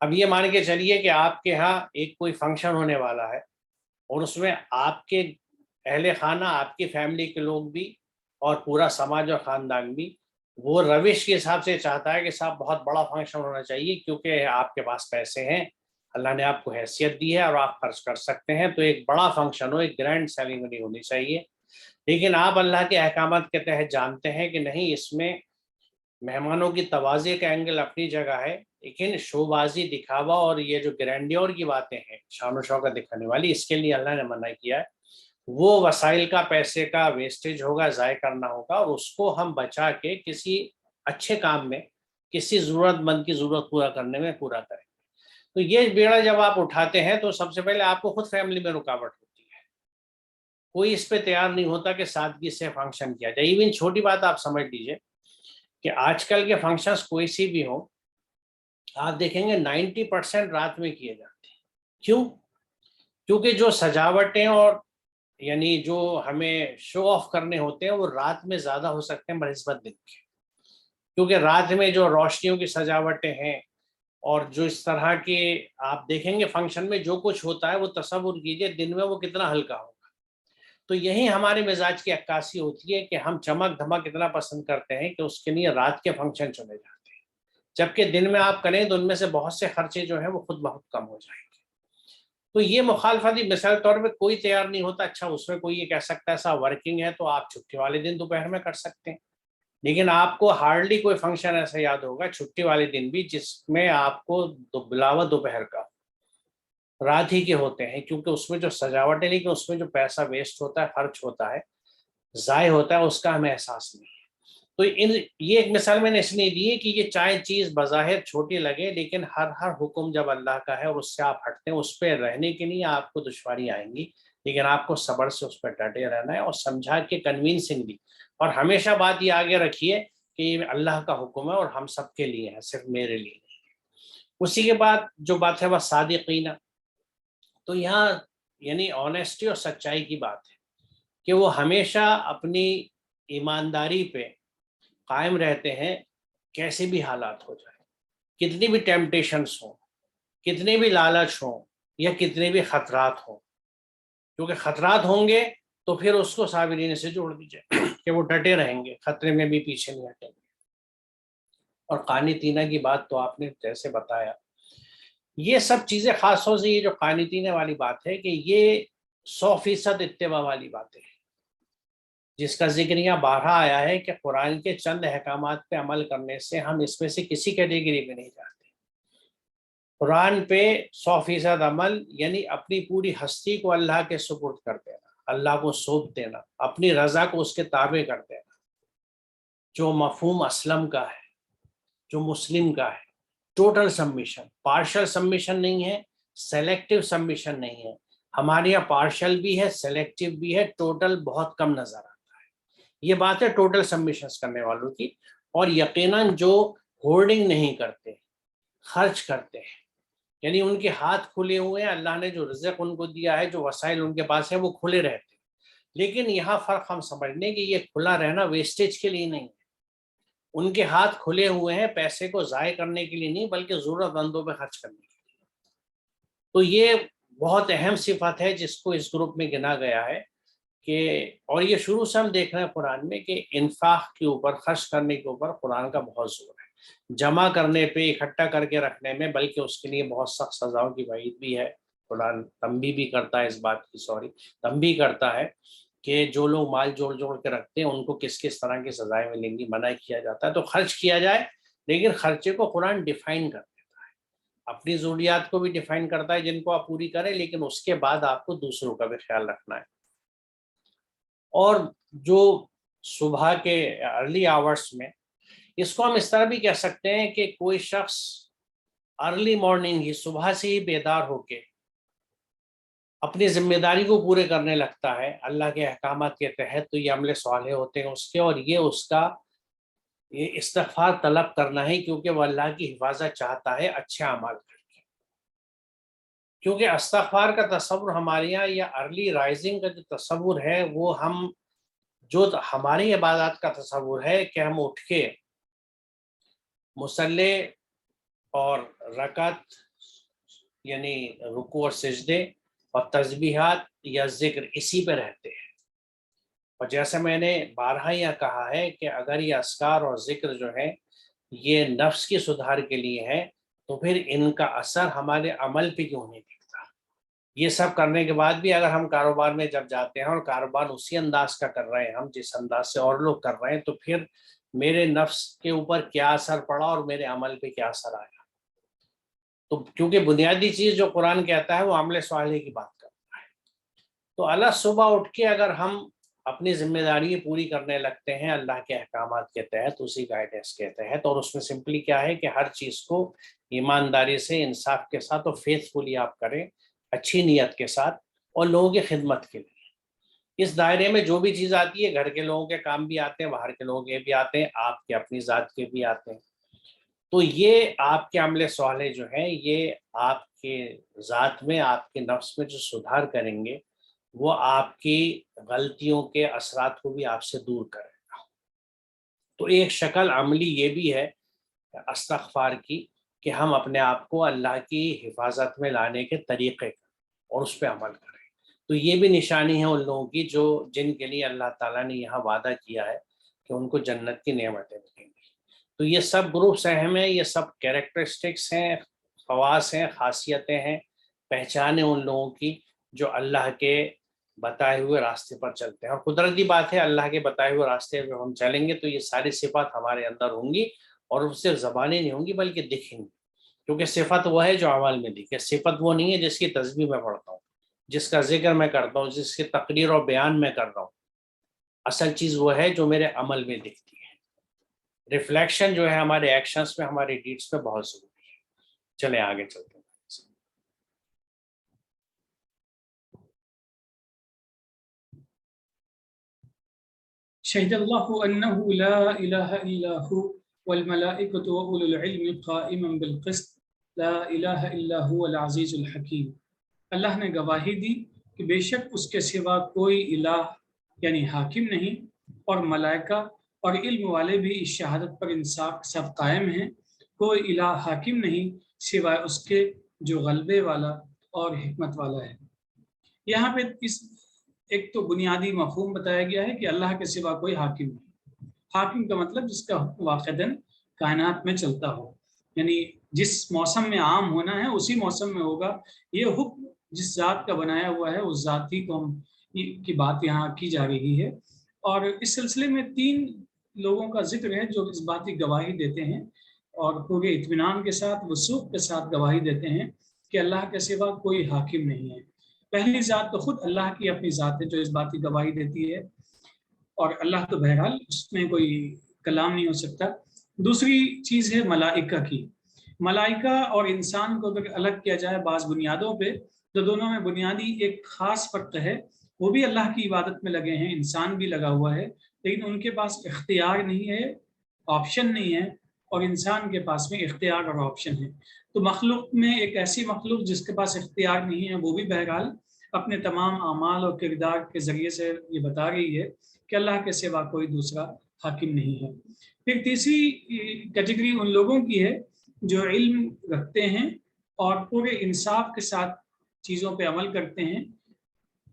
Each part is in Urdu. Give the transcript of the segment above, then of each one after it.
اب یہ مان کے چلیے کہ آپ کے ہاں ایک کوئی فنکشن ہونے والا ہے اور اس میں آپ کے اہل خانہ، آپ کی فیملی کے لوگ بھی اور پورا سماج اور خاندان بھی وہ روش کے حساب سے چاہتا ہے کہ صاحب بہت بڑا فنکشن ہونا چاہیے کیونکہ آپ کے پاس پیسے ہیں، اللہ نے آپ کو حیثیت دی ہے اور آپ خرچ کر سکتے ہیں، تو ایک بڑا فنکشن ہو، ایک گرینڈ سیریمنی ہونی چاہیے۔ لیکن آپ اللہ کے احکامات کے تحت جانتے ہیں کہ نہیں، اس میں مہمانوں کی تواضع کا اینگل اپنی جگہ ہے، لیکن شو بازی، دکھاوا اور یہ جو گرینڈیور کی باتیں ہیں، شان و شوکت دکھانے والی، اس کے لیے اللہ نے منع کیا ہے۔ وہ وسائل کا، پیسے کا ویسٹیج ہوگا، ضائع کرنا ہوگا، اور اس کو ہم بچا کے کسی اچھے کام میں، کسی ضرورت مند کی ضرورت پورا کرنے میں پورا کریں۔ تو یہ بیڑا جب آپ اٹھاتے ہیں تو سب سے پہلے آپ کو خود فیملی میں رکاوٹ ہوتی ہے، کوئی اس پہ تیار نہیں ہوتا کہ سادگی سے فنکشن کیا جائے۔ ایون چھوٹی بات آپ سمجھ لیجئے کہ آج کل کے فنکشنز کوئی سی بھی ہوں، آپ دیکھیں گے 90% رات میں کیے جاتے ہیں۔ کیوں؟ کیونکہ جو سجاوٹیں اور یعنی جو ہمیں شو آف کرنے ہوتے ہیں وہ رات میں زیادہ ہو سکتے ہیں بنسبت دن کے، کیونکہ رات میں جو روشنیوں کی سجاوٹیں ہیں اور جو اس طرح کے آپ دیکھیں گے فنکشن میں جو کچھ ہوتا ہے، وہ تصور کیجئے دن میں وہ کتنا ہلکا ہوگا۔ تو یہی ہمارے مزاج کی عکاسی ہوتی ہے کہ ہم چمک دھمک اتنا پسند کرتے ہیں کہ اس کے لیے رات کے فنکشن چلے جاتے ہیں، جبکہ دن میں آپ کریں تو ان میں سے بہت سے خرچے جو ہیں وہ خود بہت کم ہو جائیں گے۔ تو یہ مخالفت مثال طور پہ کوئی تیار نہیں ہوتا، اچھا اس میں کوئی یہ کہہ سکتا ہے ایسا ورکنگ ہے تو آپ چھٹی والے دن دوپہر میں کر سکتے ہیں، لیکن آپ کو ہارڈلی کوئی فنکشن ایسا یاد ہوگا چھٹی والے دن بھی جس میں آپ کو بلاوا دوپہر کا، رات ہی کے ہوتے ہیں، کیونکہ اس میں جو سجاوٹ ہے، لیکن اس میں جو پیسہ ویسٹ ہوتا ہے، خرچ ہوتا ہے، ضائع ہوتا ہے، اس کا ہمیں احساس نہیں ہے۔ تو یہ ایک مثال میں نے اس لیے دی ہے کہ یہ چاہے چیز بظاہر چھوٹی لگے، لیکن ہر حکم جب اللہ کا ہے اور اس سے آپ ہٹتے ہیں، اس پہ رہنے کے لیے آپ کو دشواری آئیں گی، لیکن آپ کو صبر سے اس پہ ڈٹے رہنا ہے اور سمجھا کے کنوینسنگلی، اور ہمیشہ بات یہ آگے رکھیے کہ یہ اللہ کا حکم ہے اور ہم سب کے لیے ہے، صرف میرے لیے نہیں۔ اسی کے بعد جو بات ہے وہ صادقین، تو یہاں یعنی آنیسٹی اور سچائی کی بات ہے کہ وہ ہمیشہ اپنی ایمانداری پہ قائم رہتے ہیں، کیسے بھی حالات ہو جائیں، کتنی بھی ٹیمپٹیشنز ہوں، کتنے بھی لالچ ہوں یا کتنے بھی خطرات ہوں، کیونکہ خطرات ہوں گے تو پھر اس کو صابرین سے جوڑ دیجئے کہ وہ ڈٹے رہیں گے، خطرے میں بھی پیچھے نہیں ہٹیں گے۔ اور قانتینہ کی بات تو آپ نے جیسے بتایا، یہ سب چیزیں خاص طور سے یہ جو قانتینہ والی بات ہے کہ یہ 100% اتباع والی باتیں ہیں، جس کا ذکر یہاں بارہا آیا ہے کہ قرآن کے چند احکامات پہ عمل کرنے سے ہم اس میں سے کسی کیٹیگری میں نہیں جاتے۔ قرآن پہ 100% عمل یعنی اپنی پوری ہستی کو اللہ کے سپرد کر دینا، اللہ کو سونپ دینا، اپنی رضا کو اس کے تابع کر دینا، جو مفہوم اسلم کا ہے، جو مسلم کا ہے، ٹوٹل سبمیشن، پارشل سبمیشن نہیں ہے، سلیکٹیو سبمیشن نہیں ہے۔ ہمارے یہاں پارشل بھی ہے، سلیکٹیو بھی ہے، ٹوٹل بہت کم نظر آتا ہے۔ یہ بات ہے ٹوٹل سبمیشنز کرنے والوں کی، اور یقیناً جو ہولڈنگ نہیں کرتے، خرچ کرتے ہیں، یعنی ان کے ہاتھ کھلے ہوئے ہیں، اللہ نے جو رزق ان کو دیا ہے، جو وسائل ان کے پاس ہے وہ کھلے رہتے ہیں، لیکن یہاں فرق ہم سمجھنے کہ یہ کھلا رہنا ویسٹیج کے لیے نہیں ہے، ان کے ہاتھ کھلے ہوئے ہیں پیسے کو ضائع کرنے کے لیے نہیں، بلکہ ضرورت مندوں پہ خرچ کرنے کے لیے۔ تو یہ بہت اہم صفت ہے جس کو اس گروپ میں گنا گیا ہے کہ، اور یہ شروع سے ہم دیکھ رہے ہیں قرآن میں کہ انفاق کے اوپر، خرچ کرنے کے اوپر قرآن کا بہت زور ہے، جمع کرنے پہ، اکٹھا کر کے رکھنے میں، بلکہ اس کے لیے بہت سخت سزاؤں کی وعید بھی ہے۔ قرآن تنبیہ بھی کرتا ہے اس بات کی، تنبیہ کرتا ہے کہ جو لوگ مال جوڑ جوڑ کے رکھتے ہیں ان کو کس کس طرح کی سزائیں ملیں گی، منع کیا جاتا ہے۔ تو خرچ کیا جائے، لیکن خرچے کو قرآن ڈیفائن کر دیتا ہے، اپنی ضروریات کو بھی ڈیفائن کرتا ہے جن کو آپ پوری کریں، لیکن اس کے بعد آپ کو دوسروں کا بھی خیال رکھنا ہے۔ اور جو صبح کے ارلی آورس میں، اس کو ہم اس طرح بھی کہہ سکتے ہیں کہ کوئی شخص ارلی مارننگ ہی، صبح سے ہی بیدار ہو کے اپنی ذمہ داری کو پورے کرنے لگتا ہے اللہ کے احکامات کے تحت، تو یہ عمل صالح ہوتے ہیں اس کے، اور یہ اس کا یہ استغفار طلب کرنا ہے، کیونکہ وہ اللہ کی حفاظت چاہتا ہے اچھے اعمال کر کے۔ کیونکہ استغفار کا تصور ہمارے یہاں، یا ارلی رائزنگ کا جو تصور ہے، وہ جو ہماری عبادات کا تصور ہے کہ ہم اٹھ کے مصلی اور رکعت یعنی رکوع اور سجدے اور تسبیحات یا ذکر اسی پہ رہتے ہیں. اور جیسے میں نے بارہا یہاں کہا ہے کہ اگر یہ اذکار اور ذکر جو ہے یہ نفس کی سدھار کے لیے ہے تو پھر ان کا اثر ہمارے عمل پہ کیوں نہیں دکھتا؟ یہ سب کرنے کے بعد بھی اگر ہم کاروبار میں جب جاتے ہیں اور کاروبار اسی انداز کا کر رہے ہیں ہم جس انداز سے اور لوگ کر رہے ہیں، تو پھر میرے نفس کے اوپر کیا اثر پڑا اور میرے عمل پہ کیا اثر آیا؟ تو کیونکہ بنیادی چیز جو قرآن کہتا ہے وہ عمل صالح کی بات کرتا ہے. تو اللہ صبح اٹھ کے اگر ہم اپنی ذمہ داری پوری کرنے لگتے ہیں اللہ کے احکامات کے تحت، اسی گائیڈنس کے تحت، اور اس میں سمپلی کیا ہے کہ ہر چیز کو ایمانداری سے، انصاف کے ساتھ اور فیتھفلی آپ کریں، اچھی نیت کے ساتھ اور لوگوں کی خدمت کے لیے. اس دائرے میں جو بھی چیز آتی ہے، گھر کے لوگوں کے کام بھی آتے ہیں، باہر کے لوگوں کے بھی آتے ہیں، آپ کے اپنی ذات کے بھی آتے ہیں. تو یہ آپ کے عمل صالح جو ہیں یہ آپ کے ذات میں، آپ کے نفس میں جو سدھار کریں گے وہ آپ کی غلطیوں کے اثرات کو بھی آپ سے دور کرے گا. تو ایک شکل عملی یہ بھی ہے استغفار کی کہ ہم اپنے آپ کو اللہ کی حفاظت میں لانے کے طریقے اور اس پہ عمل کریں. تو یہ بھی نشانی ہے ان لوگوں کی جن کے لیے اللہ تعالیٰ نے یہاں وعدہ کیا ہے کہ ان کو جنت کی نعمتیں ملیں گی. تو یہ سب گروپس اہم ہیں، یہ سب کیریکٹرسٹکس ہیں، خواص ہیں، خاصیتیں ہیں، پہچانیں ان لوگوں کی جو اللہ کے بتائے ہوئے راستے پر چلتے ہیں. اور قدرتی بات ہے اللہ کے بتائے ہوئے راستے پہ ہم چلیں گے تو یہ ساری صفات ہمارے اندر ہوں گی، اور وہ صرف زبانیں نہیں ہوں گی بلکہ دکھیں گی. کیونکہ صفت وہ ہے جو عمل میں دکھے. صفت وہ نہیں ہے جس کی تسبیح میں پڑھتا ہوں، جس کا ذکر میں کرتا ہوں، جس کی تقریر اور بیان میں کر رہا ہوں. اصل چیز وہ ہے جو میرے عمل میں دکھتی ہے. ریفلیکشن جو ہے ہمارے ایکشنز میں، ہمارے ڈیڈز پہ بہت ضروری ہے. چلیں آگے چلتے ہیں. شهد الله أنه لا إله إلا هو والملائكة وأولو العلم قائما بالقسط لا إله إلا هو العزيز الحكيم. اللہ نے گواہی دی کہ بے شک اس کے سوا کوئی الہ یعنی حاکم نہیں، اور ملائکہ اور علم والے بھی اس شہادت پر انصاف سب قائم ہیں. کوئی الہ حاکم نہیں سوائے اس کے جو غلبے والا اور حکمت والا ہے. یہاں پہ ایک تو بنیادی مفہوم بتایا گیا ہے کہ اللہ کے سوا کوئی حاکم نہیں. حاکم کا مطلب جس کا حکم واقعاً کائنات میں چلتا ہو، یعنی جس موسم میں عام ہونا ہے اسی موسم میں ہوگا. یہ حکم جس ذات کا بنایا ہوا ہے اس ذات ہی کو کی بات یہاں کی جا رہی ہے. اور اس سلسلے میں 3 لوگوں کا ذکر ہے جو اس بات کی گواہی دیتے ہیں اور پورے اطمینان کے ساتھ، وثوق کے ساتھ گواہی دیتے ہیں کہ اللہ کے سوا کوئی حاکم نہیں ہے. پہلی ذات تو خود اللہ کی اپنی ذات ہے جو اس بات کی گواہی دیتی ہے، اور اللہ تو بہرحال اس میں کوئی کلام نہیں ہو سکتا. دوسری چیز ہے ملائکہ کی. ملائکہ اور انسان کو اگر الگ کیا جائے بعض بنیادوں پہ تو دونوں میں بنیادی ایک خاص فرق ہے. وہ بھی اللہ کی عبادت میں لگے ہیں، انسان بھی لگا ہوا ہے، لیکن ان کے پاس اختیار نہیں ہے، آپشن نہیں ہے، اور انسان کے پاس میں اختیار اور آپشن ہے. تو مخلوق میں ایک ایسی مخلوق جس کے پاس اختیار نہیں ہے وہ بھی بہرحال اپنے تمام اعمال اور کردار کے ذریعے سے یہ بتا رہی ہے کہ اللہ کے سوا کوئی دوسرا حاکم نہیں ہے. پھر تیسری کیٹیگری ان لوگوں کی ہے جو علم رکھتے ہیں اور پورے انصاف کے ساتھ چیزوں پہ عمل کرتے ہیں.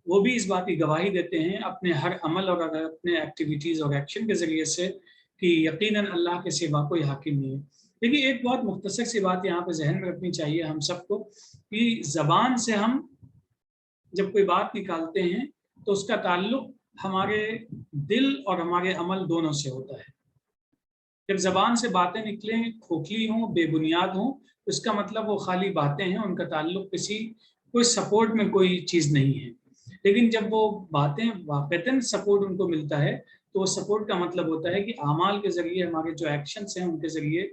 وہ بھی اس بات کی گواہی دیتے ہیں اپنے ہر عمل اور اپنے ایکٹیویٹیز اور ایکشن کے ذریعے سے کہ یقیناً اللہ کے سوا کوئی حاکم نہیں ہے. دیکھیے ایک بہت مختصر سی بات یہاں پہ ذہن میں رکھنی چاہیے ہم سب کو کہ زبان سے ہم جب کوئی بات نکالتے ہیں تو اس کا تعلق ہمارے دل اور ہمارے عمل دونوں سے ہوتا ہے. جب زبان سے باتیں نکلیں کھوکھلی ہوں، بے بنیاد ہوں، تو اس کا مطلب وہ خالی باتیں ہیں، ان کا تعلق کوئی سپورٹ میں کوئی چیز نہیں ہے. لیکن جب وہ باتیں واقعتاً سپورٹ ان کو ملتا ہے تو وہ سپورٹ کا مطلب ہوتا ہے کہ اعمال کے ذریعے، ہمارے جو ایکشنز ہیں ان کے ذریعے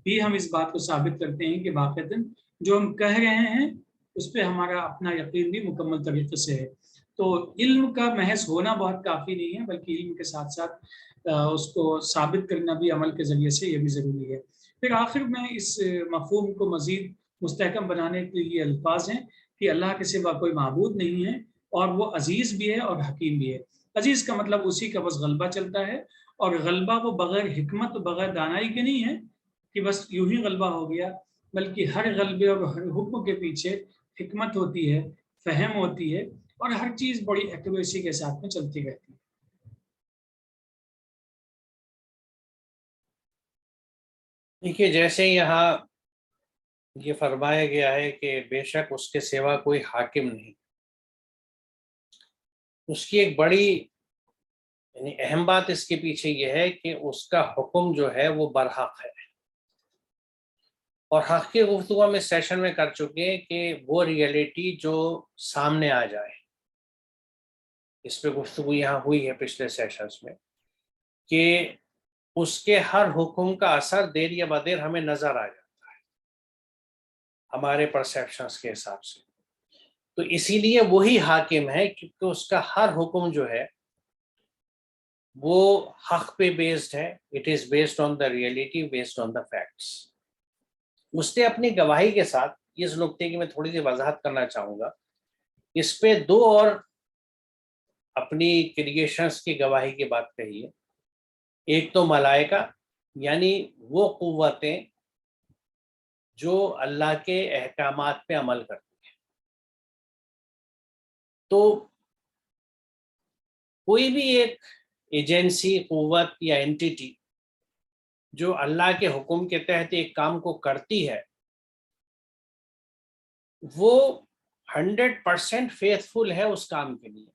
بھی ہم اس بات کو ثابت کرتے ہیں کہ واقعتاً جو ہم کہہ رہے ہیں اس پہ ہمارا اپنا یقین بھی مکمل طریقے سے ہے. تو علم کا محض ہونا بہت کافی نہیں ہے، بلکہ علم کے ساتھ ساتھ اس کو ثابت کرنا بھی عمل کے ذریعے سے یہ بھی ضروری ہے. پھر آخر میں اس مفہوم کو مزید مستحکم بنانے کے لیے الفاظ ہیں کہ اللہ کے سوا کوئی معبود نہیں ہے اور وہ عزیز بھی ہے اور حکیم بھی ہے. عزیز کا مطلب اسی کا بس غلبہ چلتا ہے، اور غلبہ وہ بغیر حکمت بغیر دانائی کے نہیں ہے کہ بس یوں ہی غلبہ ہو گیا، بلکہ ہر غلبے اور ہر حکم کے پیچھے حکمت ہوتی ہے، فہم ہوتی ہے، اور ہر چیز بڑی ایکوریسی کے ساتھ میں چلتی رہتی ہے۔ دیکھیے جیسے یہاں یہ فرمایا گیا ہے کہ بے شک اس کے سوا کوئی حاکم نہیں، اس کی ایک بڑی یعنی اہم بات اس کے پیچھے یہ ہے کہ اس کا حکم جو ہے وہ برحق ہے، اور حق کی گفتگو ہم اس سیشن میں کر چکے ہیں کہ وہ ریئلٹی جو سامنے آ جائے، اس پہ گفتگو یہاں ہوئی ہے پچھلے سیشنز میں، کہ اس کے ہر حکم کا اثر دیر یا بدیر ہمیں نظر آ جاتا ہے ہمارے پرسیپشنز کے حساب سے۔ تو اسی لیے وہی حاکم ہے کیونکہ اس کا ہر حکم جو ہے وہ حق پہ بیسڈ ہے، it is based on the reality, based on the facts. اس نے اپنی گواہی کے ساتھ اس نقطے کی میں تھوڑی سی وضاحت کرنا چاہوں گا، اس پہ دو اور اپنی کریشنز کی گواہی کی بات کہی ہے۔ ایک تو ملائکہ، یعنی وہ قوتیں جو اللہ کے احکامات پہ عمل کرتی ہیں۔ تو کوئی بھی ایک ایجنسی، قوت یا اینٹیٹی جو اللہ کے حکم کے تحت ایک کام کو کرتی ہے، وہ 100% فیتھفل ہے اس کام کے لیے۔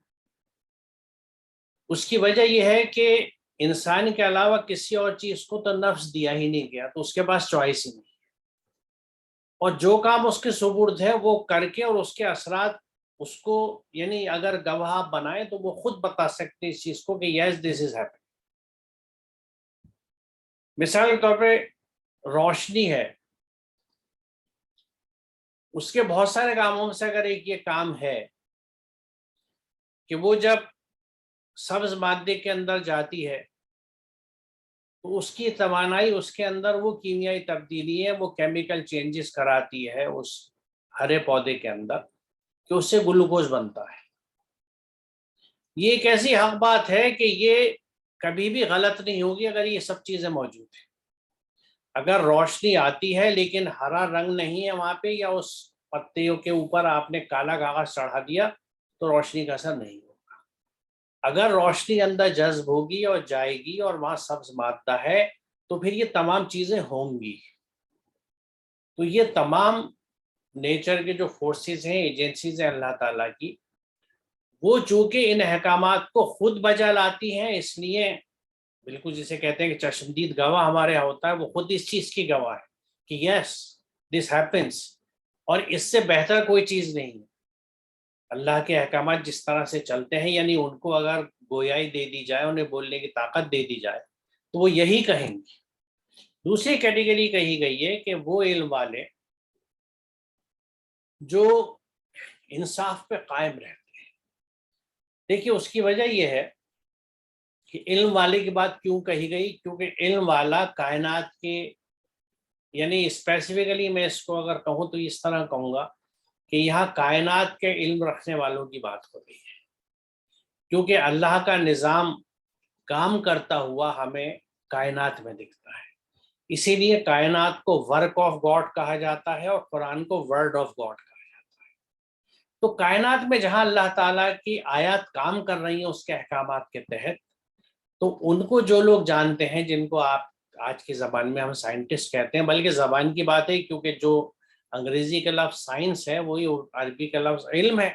اس کی وجہ یہ ہے کہ انسان کے علاوہ کسی اور چیز کو تو نفس دیا ہی نہیں گیا، تو اس کے پاس چوائس ہی نہیں، اور جو کام اس کے سپرد ہے وہ کر کے، اور اس کے اثرات اس کو یعنی اگر گواہ بنائے تو وہ خود بتا سکتے اس چیز کو کہ یس دس از ہیپنگ۔ مثال کے طور پہ روشنی ہے، اس کے بہت سارے کاموں میں سے اگر ایک یہ کام ہے کہ وہ جب سبز مادے کے اندر جاتی ہے تو اس کی توانائی، اس کے اندر وہ کیمیائی تبدیلی ہے، وہ کیمیکل چینجز کراتی ہے اس ہرے پودے کے اندر کہ اس سے گلوکوز بنتا ہے۔ یہ ایک ایسی حق بات ہے کہ یہ کبھی بھی غلط نہیں ہوگی اگر یہ سب چیزیں موجود ہیں۔ اگر روشنی آتی ہے لیکن ہرا رنگ نہیں ہے وہاں پہ، یا اس پتیوں کے اوپر آپ نے کالا کاغذ چڑھا دیا تو روشنی کا اثر نہیں ہوگا۔ اگر روشنی اندر جذب ہوگی اور جائے گی اور وہاں سبز مادہ ہے تو پھر یہ تمام چیزیں ہوں گی۔ تو یہ تمام نیچر کے جو فورسز ہیں، ایجنسیز ہیں اللہ تعالیٰ کی، وہ چونکہ ان احکامات کو خود بجا لاتی ہیں، اس لیے بالکل جسے کہتے ہیں کہ چشمدید گواہ ہمارے یہاں ہوتا ہے، وہ خود اس چیز کی گواہ ہے کہ یس دس ہیپنس، اور اس سے بہتر کوئی چیز نہیں ہے۔ اللہ کے احکامات جس طرح سے چلتے ہیں، یعنی ان کو اگر گویائی دے دی جائے، انہیں بولنے کی طاقت دے دی جائے تو وہ یہی کہیں گے۔ دوسری کیٹیگری کہی گئی ہے کہ وہ علم والے جو انصاف پہ قائم رہتے ہیں۔ دیکھیے اس کی وجہ یہ ہے کہ علم والے کی بات کیوں کہی گئی، کیونکہ علم والا کائنات کے یعنی اسپیسیفکلی میں اس کو اگر کہوں تو اس طرح کہوں گا کہ یہاں کائنات کے علم رکھنے والوں کی بات ہو رہی ہے، کیونکہ اللہ کا نظام کام کرتا ہوا ہمیں کائنات میں دکھتا ہے، اسی لیے کائنات کو ورک آف گاڈ کہا جاتا ہے اور قرآن کو ورڈ آف گاڈ کہا جاتا ہے۔ تو کائنات میں جہاں اللہ تعالیٰ کی آیات کام کر رہی ہیں اس کے احکامات کے تحت، تو ان کو جو لوگ جانتے ہیں، جن کو آپ آج کی زبان میں ہم سائنٹسٹ کہتے ہیں، بلکہ زبان کی بات ہے کیونکہ جو انگریزی کا لفظ سائنس ہے وہی عربی کا لفظ علم ہے۔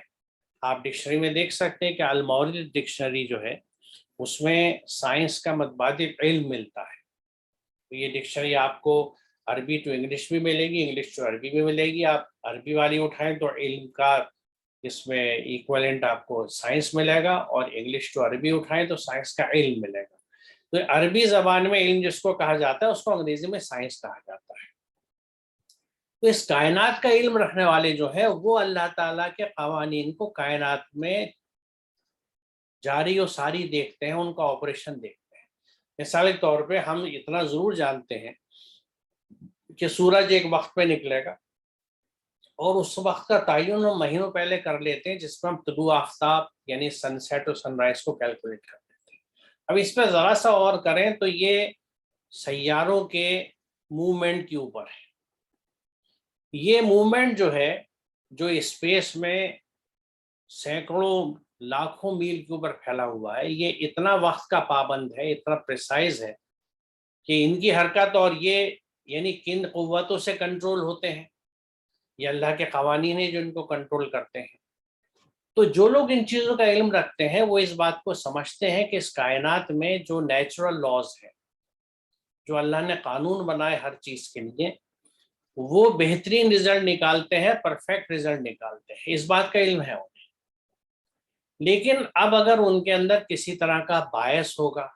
آپ ڈکشنری میں دیکھ سکتے ہیں کہ المورد ڈکشنری جو ہے اس میں سائنس کا متبادل علم ملتا ہے۔ تو یہ ڈکشنری آپ کو عربی ٹو انگلش بھی ملے گی، انگلش ٹو عربی بھی ملے گی۔ آپ عربی والی اٹھائیں تو علم کا اس میں ایکویلنٹ آپ کو سائنس ملے گا، اور انگلش ٹو عربی اٹھائیں تو سائنس کا علم ملے گا۔ تو عربی زبان میں علم جس کو کہا جاتا ہے اس کو انگریزی میں سائنس کہا جاتا ہے۔ تو اس کائنات کا علم رکھنے والے جو ہے وہ اللہ تعالیٰ کے قوانین کو کائنات میں جاری و ساری دیکھتے ہیں، ان کا آپریشن دیکھتے ہیں۔ مثال کے طور پہ ہم اتنا ضرور جانتے ہیں کہ سورج ایک وقت پہ نکلے گا، اور اس وقت کا تعین ہم مہینوں پہلے کر لیتے ہیں، جس میں ہم طلوع آفتاب یعنی سن سیٹ اور سن رائز کو کیلکولیٹ کر لیتے ہیں۔ اب اس پہ ذرا سا اور کریں تو یہ سیاروں کے موومنٹ کے اوپر ہے۔ یہ موومنٹ جو ہے جو اسپیس میں سینکڑوں لاکھوں میل کے اوپر پھیلا ہوا ہے، یہ اتنا وقت کا پابند ہے، اتنا پریسائز ہے کہ ان کی حرکت اور یہ یعنی کن قوتوں سے کنٹرول ہوتے ہیں، یہ اللہ کے قوانین ہیں جو ان کو کنٹرول کرتے ہیں۔ تو جو لوگ ان چیزوں کا علم رکھتے ہیں وہ اس بات کو سمجھتے ہیں کہ اس کائنات میں جو نیچرل لاز ہے، جو اللہ نے قانون بنائے ہر چیز کے لیے، وہ بہترین رزلٹ نکالتے ہیں، پرفیکٹ رزلٹ نکالتے ہیں، اس بات کا علم ہے انہیں۔ لیکن اب اگر ان کے اندر کسی طرح کا باعث ہوگا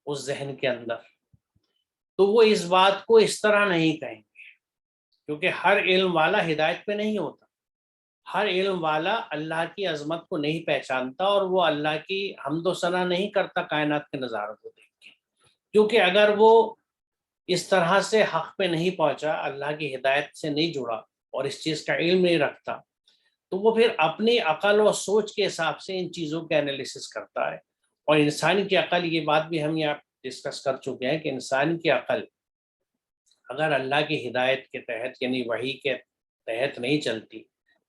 اس ذہن کے اندر، تو وہ اس بات کو اس طرح نہیں کہیں گے، کیونکہ ہر علم والا ہدایت پہ نہیں ہوتا، ہر علم والا اللہ کی عظمت کو نہیں پہچانتا، اور وہ اللہ کی حمد و ثنا نہیں کرتا کائنات کے نظاروں کو دیکھ کے، کیونکہ اگر وہ اس طرح سے حق پہ نہیں پہنچا، اللہ کی ہدایت سے نہیں جڑا اور اس چیز کا علم نہیں رکھتا، تو وہ پھر اپنی عقل و سوچ کے حساب سے ان چیزوں کے انالیسس کرتا ہے۔ اور انسان کی عقل، یہ بات بھی ہم یہاں ڈسکس کر چکے ہیں کہ انسان کی عقل اگر اللہ کی ہدایت کے تحت یعنی وحی کے تحت نہیں چلتی،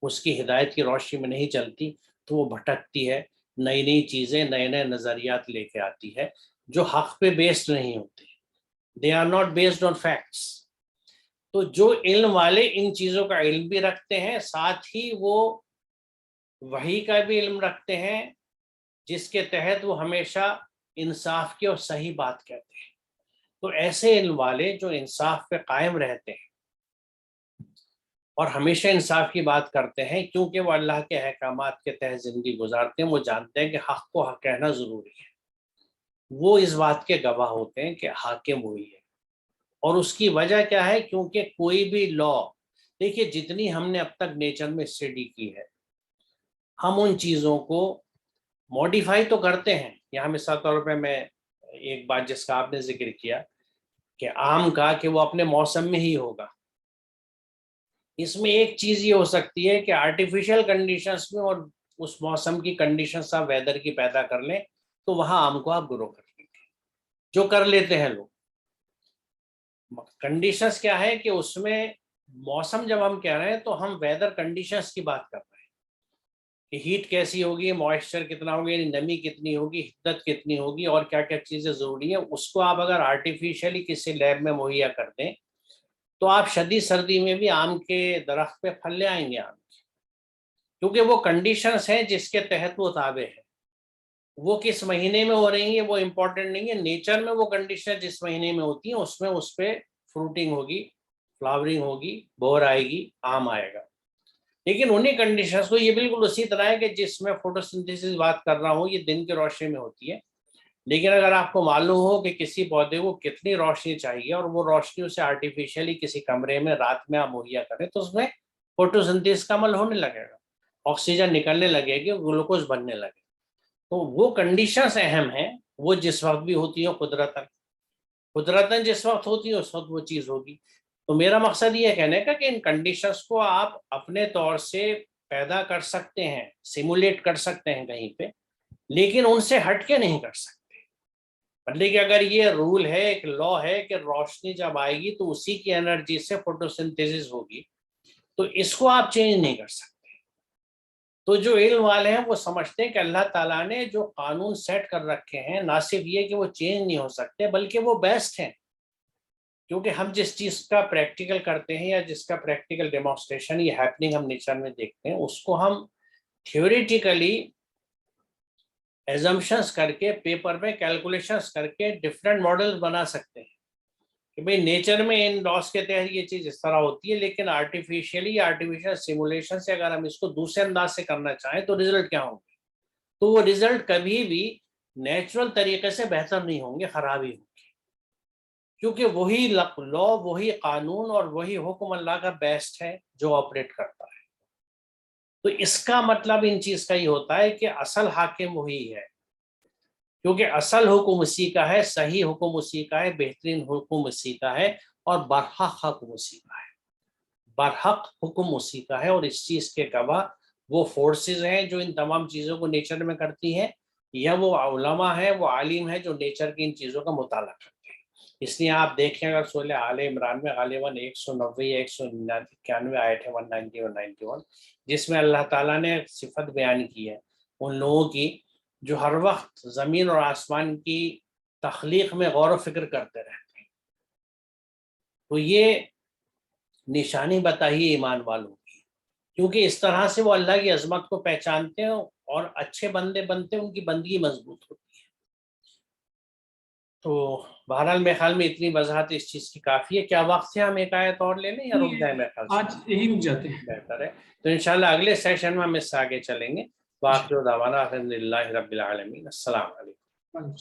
اس کی ہدایت کی روشنی میں نہیں چلتی، تو وہ بھٹکتی ہے، نئی نئی چیزیں، نئے نئے نظریات لے کے آتی ہے جو حق پہ بیسڈ نہیں ہوتے، they are not based on facts۔ تو جو علم والے ان چیزوں کا علم بھی رکھتے ہیں، ساتھ ہی وہ وحی کا بھی علم رکھتے ہیں، جس کے تحت وہ ہمیشہ انصاف کی اور صحیح بات کہتے ہیں۔ تو ایسے علم والے جو انصاف پہ قائم رہتے ہیں اور ہمیشہ انصاف کی بات کرتے ہیں، کیونکہ وہ اللہ کے احکامات کے تحت زندگی گزارتے ہیں، وہ جانتے ہیں کہ حق کو حق کہنا ضروری ہے، وہ اس بات کے گواہ ہوتے ہیں کہ حاکم وہی ہے۔ اور اس کی وجہ کیا ہے؟ کیونکہ کوئی بھی لا، دیکھیے جتنی ہم نے اب تک نیچر میں اسٹڈی کی ہے، ہم ان چیزوں کو موڈیفائی تو کرتے ہیں۔ یہاں مثال طور پہ میں ایک بات جس کا آپ نے ذکر کیا کہ آم کا کہ وہ اپنے موسم میں ہی ہوگا، اس میں ایک چیز یہ ہو سکتی ہے کہ آرٹیفیشل کنڈیشنز میں اور اس موسم کی کنڈیشنز آپ ویدر کی پیدا کر لیں تو وہاں آم کو آپ گرو کر لیں گے، جو کر لیتے ہیں لوگ۔ کنڈیشنز کیا ہے کہ اس میں موسم جب ہم کہہ رہے ہیں تو ہم ویدر کنڈیشنز کی بات کر رہے ہیں کہ ہیٹ کیسی ہوگی، موئسچر کتنا ہوگی، یعنی نمی کتنی ہوگی، حدت کتنی ہوگی، اور کیا کیا چیزیں ضروری ہیں۔ اس کو آپ اگر آرٹیفیشلی کسی لیب میں مہیا کر دیں تو آپ شدید سردی میں بھی آم کے درخت پہ پھل لے آئیں گے آم کی، کیونکہ وہ کنڈیشنز ہیں جس کے تحت وہ تابع ہے۔ وہ کس مہینے میں ہو رہی ہیں وہ امپورٹنٹ نہیں ہے، نیچر میں وہ کنڈیشن جس مہینے میں ہوتی ہیں اس میں اس پہ فروٹنگ ہوگی، فلاورنگ ہوگی، بہر آئے گی، آم آئے گا۔ لیکن انہیں کنڈیشنز کو یہ بالکل اسی طرح ہے کہ جس میں فوٹوسنتھیسس بات کر رہا ہوں یہ دن کی روشنی میں ہوتی ہے، لیکن اگر آپ کو معلوم ہو کہ کسی پودے کو کتنی روشنی چاہیے اور وہ روشنی اسے آرٹیفیشلی کسی کمرے میں رات میں آپ مہیا کریں تو اس میں فوٹوسنتھیسس کا عمل ہونے لگے گا، آکسیجن نکلنے لگے گی، گلوکوز بننے لگے گا۔ تو وہ کنڈیشنز اہم ہیں، وہ جس وقت بھی ہوتی ہیں قدرتاً جس وقت ہوتی ہے اس وقت وہ چیز ہوگی۔ تو میرا مقصد یہ کہنے کا کہ ان کنڈیشنز کو آپ اپنے طور سے پیدا کر سکتے ہیں، سیمولیٹ کر سکتے ہیں کہیں پہ، لیکن ان سے ہٹ کے نہیں کر سکتے۔ مطلب کہ اگر یہ رول ہے، ایک لا ہے کہ روشنی جب آئے گی تو اسی کی انرجی سے فوٹوسنتھیسس ہوگی، تو اس کو آپ چینج نہیں کر سکتے۔ تو جو علم والے ہیں وہ سمجھتے ہیں کہ اللہ تعالیٰ نے جو قانون سیٹ کر رکھے ہیں نہ صرف یہ کہ وہ چینج نہیں ہو سکتے بلکہ وہ بیسٹ ہیں، کیونکہ ہم جس چیز کا پریکٹیکل کرتے ہیں یا جس کا پریکٹیکل ڈیمونسٹریشن یہ ہیپننگ ہم نیچر میں دیکھتے ہیں، اس کو ہم تھیوریٹیکلی ایزمپشنز کر کے پیپر میں کیلکولیشنز کر کے ڈفرینٹ ماڈلز بنا سکتے ہیں کہ بھئی نیچر میں ان لاس کے تحت یہ چیز اس طرح ہوتی ہے، لیکن آرٹیفیشل سیمولیشن سے اگر ہم اس کو دوسرے انداز سے کرنا چاہیں تو رزلٹ کیا ہوں گے؟ تو وہ رزلٹ کبھی بھی نیچرل طریقے سے بہتر نہیں ہوں گے، خراب ہی ہوں گے، کیونکہ وہی لا، وہی قانون اور وہی حکم اللہ کا بیسٹ ہے جو آپریٹ کرتا ہے۔ تو اس کا مطلب ان چیز کا یہ ہوتا ہے کہ اصل حاکم وہی ہے، کیونکہ اصل حکم اسی کا ہے، صحیح حکم اسی کا ہے، بہترین حکم اسی کا ہے، اور برحق حکم اسی کا ہے، برحق حکم اسی کا ہے۔ اور اس چیز کے گواہ وہ فورسز ہیں جو ان تمام چیزوں کو نیچر میں کرتی ہیں، یا وہ علماء ہیں، وہ عالم ہیں جو نیچر کی ان چیزوں کا مطالعہ کرتے ہیں۔ اس لیے آپ دیکھیں اگر سورہ آل عمران میں غالباً 190 یا 191 آیت ہے 190 اور 91 جس میں اللہ تعالیٰ نے صفت بیان کی ہے ان لوگوں کی جو ہر وقت زمین اور آسمان کی تخلیق میں غور و فکر کرتے رہتے ہیں. تو یہ نشانی بتائی ایمان والوں کی، کیونکہ اس طرح سے وہ اللہ کی عظمت کو پہچانتے ہیں اور اچھے بندے بنتے ہیں، ان کی بندگی مضبوط ہوتی ہے. تو بہرحال میرے خیال میں اتنی وضاحت اس چیز کی کافی ہے. کیا وقت سے ہم ایک آیت اور لے لیں یا رک جائیں؟ میرے خیال سے آج یہی رک جاتے ہیں. بہتر ہے. تو انشاءاللہ اگلے سیشن میں ہم اس سے آگے چلیں گے. وآخر دعوانا الحمدللہ رب العالمین. السلام علیکم.